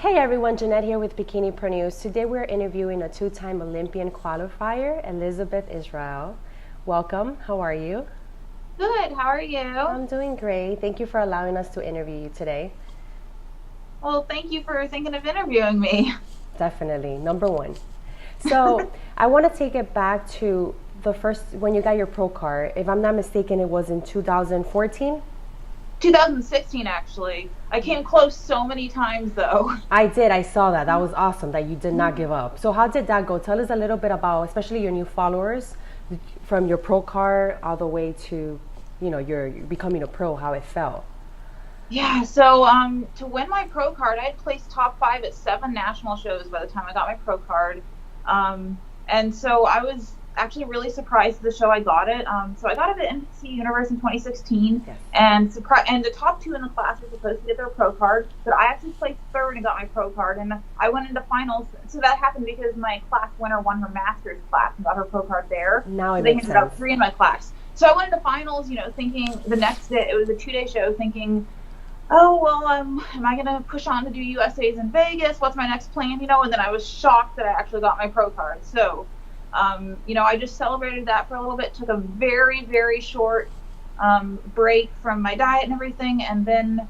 Hey everyone, Jeanette here with Bikini Pro News. Today we're interviewing a two-time Olympian qualifier, Elizabeth Yisrael. Welcome, how are you? Good, how are you? I'm doing great. Thank you for allowing us to interview you today. Well, thank you for thinking of interviewing me. Definitely, number one. So I want to take it back to the first, when you got your pro card. If I'm not mistaken, it was in 2014? 2016, actually. I came close so many times, though. I saw that. That was awesome that you did not give up. So how did that go? Tell us a little bit about, especially your new followers, from your pro card all the way to, your becoming a pro, how it felt. Yeah, so to win my pro card, I had placed top 5 at 7 national shows by the time I got my pro card. And so I was actually really surprised at the show I got it. So I got it at NBC Universe in 2016, Yes. and the top 2 in the class were supposed to get their pro card, but I actually placed 3rd and got my pro card, and I went into finals. So that happened because my class winner won her master's class and got her pro card there. Now it so they makes handed out sense. 3 in my class. So I went into finals, thinking the next day, it was a 2-day show, thinking, oh, well, am I going to push on to do USAs in Vegas? What's my next plan? And then I was shocked that I actually got my pro card. So, I just celebrated that for a little bit, took a very, very short break from my diet and everything. And then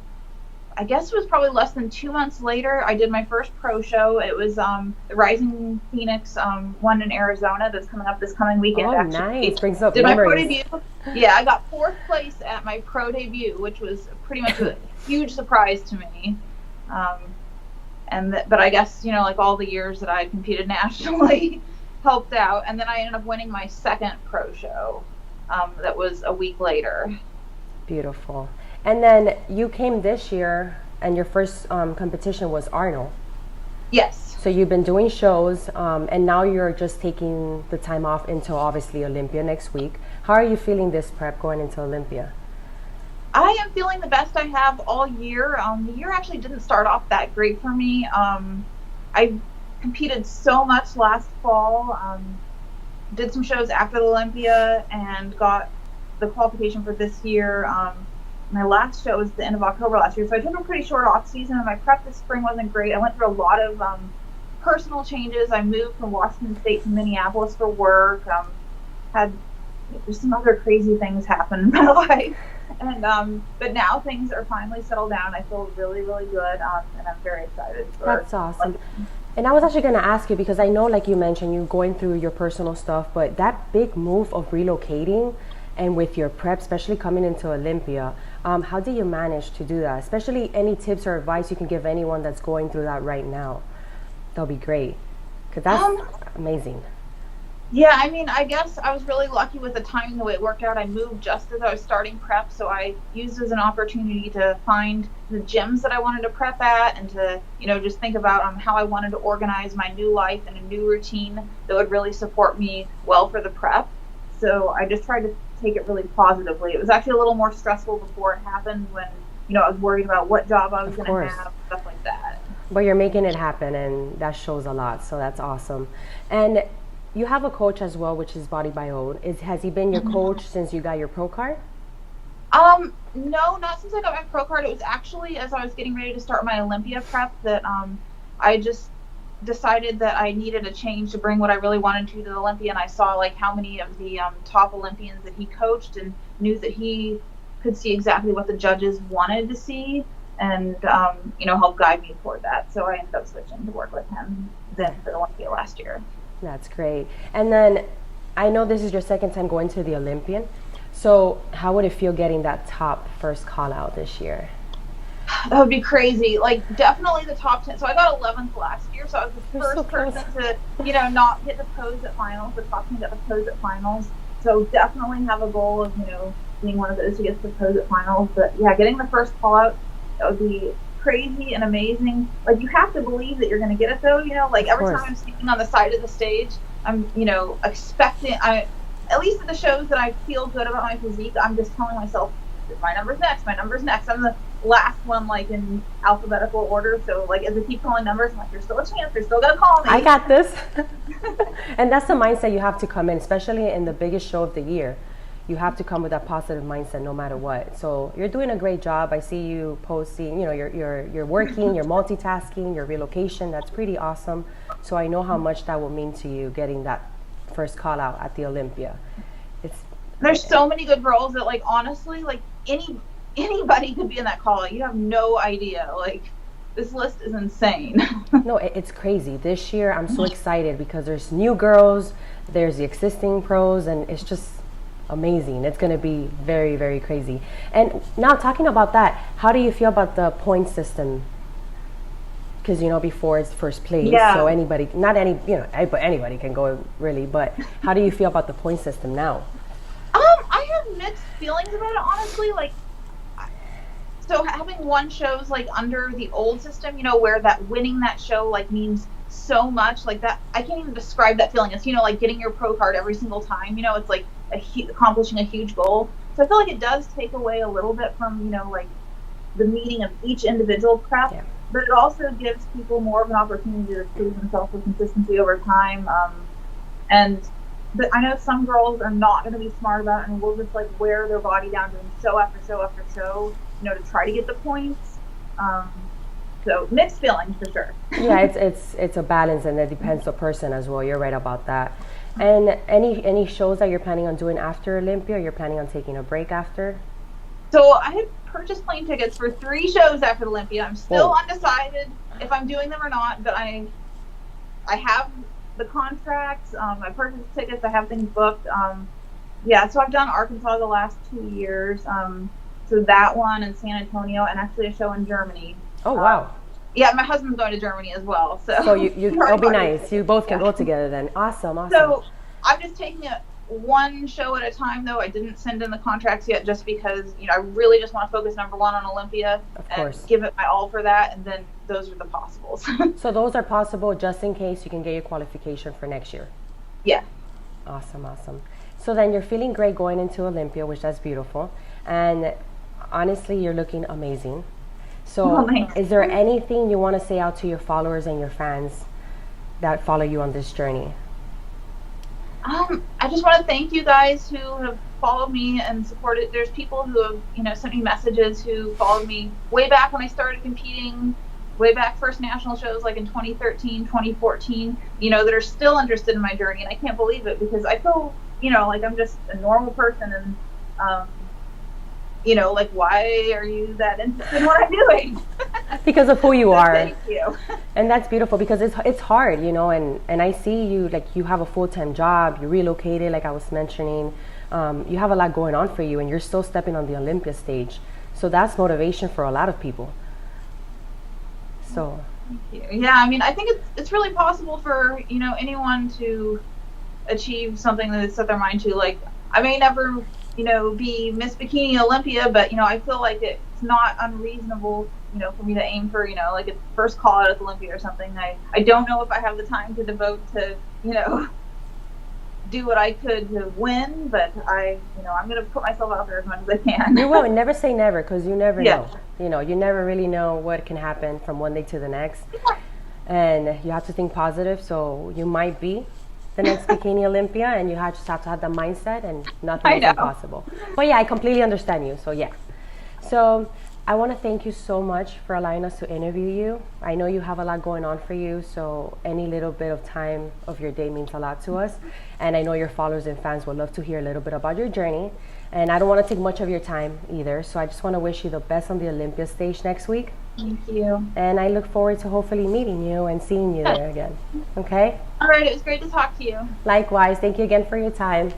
I guess it was probably less than 2 months later, I did my first pro show. It was the Rising Phoenix one in Arizona that's coming up this coming weekend. Oh, actually. nice. Brings up Did my pro memories. debut. Yeah, I got 4th place at my pro debut, which was pretty much a huge surprise to me. But I guess, like all the years that I had competed nationally helped out. And then I ended up winning my 2nd pro show that was a week later. Beautiful. And then you came this year, and your first competition was Arnold. Yes. So you've been doing shows, and now you're just taking the time off until obviously Olympia next week. How are you feeling this prep going into Olympia? I am feeling the best I have all year. The year actually didn't start off that great for me. I competed so much last fall, did some shows after the Olympia, and got the qualification for this year. My last show was the end of October last year, so I took a pretty short off season, and my prep this spring wasn't great. I went through a lot of personal changes. I moved from Washington State to Minneapolis for work. Had just some other crazy things happen in my life, and but now things are finally settled down. I feel really, really good, and I'm very excited. That's awesome. And I was actually going to ask you, because I know, like you mentioned, you're going through your personal stuff, but that big move of relocating and with your prep, especially coming into Olympia, how do you manage to do that? Especially any tips or advice you can give anyone that's going through that right now. That'll be great, because that's amazing. Yeah, I guess I was really lucky with the timing, the way it worked out. I moved just as I was starting prep, so I used it as an opportunity to find the gyms that I wanted to prep at, and to, just think about how I wanted to organize my new life and a new routine that would really support me well for the prep. So I just tried to take it really positively. It was actually a little more stressful before it happened, when, I was worried about what job I was going to have, stuff like that. But you're making it happen, and that shows a lot, so that's awesome. And you have a coach as well, which is Body by Old. Has he been your coach since you got your pro card? No, not since I got my pro card. It was actually as I was getting ready to start my Olympia prep that I just decided that I needed a change to bring what I really wanted to the Olympia, and I saw how many of the top Olympians that he coached, and knew that he could see exactly what the judges wanted to see, and help guide me toward that. So I ended up switching to work with him then for the Olympia last year. That's great. And then I know this is your second time going to the Olympian. So how would it feel getting that top first call out this year? That would be crazy. Definitely the top 10. So I got 11th last year, so I was the first person to, not hit the pose at finals. The top 10 got the pose at finals. So definitely have a goal of, being one of those who gets the pose at finals. But yeah, getting the first call out, that would be crazy and amazing. You have to believe that you're going to get it, though. Every time I'm standing on the side of the stage, I'm, expecting. At least at the shows that I feel good about my physique, I'm just telling myself, my number's next. My number's next. I'm the last one, in alphabetical order. So, as I keep calling numbers, I'm like, there's still a chance. They're still gonna call me. I got this. And that's the mindset you have to come in, especially in the biggest show of the year. you have to come with that positive mindset no matter what. So you're doing a great job. I see you posting, you know, you're working, you're multitasking, your relocation. That's pretty awesome. So I know how much that will mean to you getting that first call out at the Olympia. There's so many good girls that, like, honestly, like, anybody could be in that call. You have no idea. Like, this list is insane. No, it's crazy. This year I'm so excited because there's new girls, there's the existing pros, and it's just amazing. It's going to be very, very crazy. And now talking about that, how do you feel about the point system? Because, you know, before it's first place, so anybody, not any, you know, anybody can go really, but how do you feel about the point system now? I have mixed feelings about it, honestly. Like, so having won shows like under the old system, you know, where that winning that show like means so much, like that, I can't even describe that feeling. It's, you know, like getting your pro card every single time, you know, it's like accomplishing a huge goal. So I feel like it does take away a little bit from, you know, like the meaning of each individual prep, but it also gives people more of an opportunity to prove themselves with consistency over time. But I know some girls are not going to be smart about it and will just like wear their body down doing show after show after show, you know, to try to get the points. So mixed feelings for sure. Yeah, it's a balance, and it depends on the person as well. You're right about that. And any shows that you're planning on doing after Olympia? You're planning on taking a break after? So I had purchased plane tickets for 3 shows after Olympia. I'm still undecided if I'm doing them or not, but I have the contracts, I purchased tickets, I have things booked. So I've done Arkansas the last 2 years. So that one in San Antonio, and actually a show in Germany. Oh, wow. Yeah, my husband's going to Germany as well. So you it'll be nice. You both can go together then. Awesome. So I'm just taking it one show at a time, though. I didn't send in the contracts yet just because, you know, I really just want to focus number one on Olympia and give it my all for that, and then those are the possibles. So those are possible just in case you can get your qualification for next year. Yeah. Awesome. So then you're feeling great going into Olympia, which that's beautiful. And honestly, you're looking amazing. So is there anything you want to say out to your followers and your fans that follow you on this journey? I just want to thank you guys who have followed me and supported. There's people who have, you know, sent me messages who followed me way back when I started competing, way back first national shows like in 2013, 2014, you know, that are still interested in my journey. And I can't believe it because I feel, you know, like I'm just a normal person and, you know, like, why are you that interested in what I'm doing? Because of who you are. Thank you. And that's beautiful because it's hard, you know, and I see you, like, you have a full-time job, you relocated, like I was mentioning, you have a lot going on for you, and you're still stepping on the Olympia stage. So that's motivation for a lot of people. So. Thank you. Yeah, I mean, I think it's really possible for, you know, anyone to achieve something that they set their mind to. Like, I may never, you know, be Miss Bikini Olympia, but, you know, I feel like it's not unreasonable, you know, for me to aim for, you know, like a first call out at Olympia or something. I don't know if I have the time to devote to, you know, do what I could to win, but I'm going to put myself out there as much as I can. You will, and never say never, because you never know. You know, you never really know what can happen from one day to the next. And you have to think positive, so you might be the next Bikini Olympia, and you just have to have the mindset, and nothing is impossible. But yeah, I completely understand you, so yeah. So I want to thank you so much for allowing us to interview you. I know you have a lot going on for you, so any little bit of time of your day means a lot to us. And I know your followers and fans would love to hear a little bit about your journey. And I don't want to take much of your time either, so I just want to wish you the best on the Olympia stage next week. Thank you. And I look forward to hopefully meeting you and seeing you there again. Okay? All right, it was great to talk to you. Likewise. Thank you again for your time.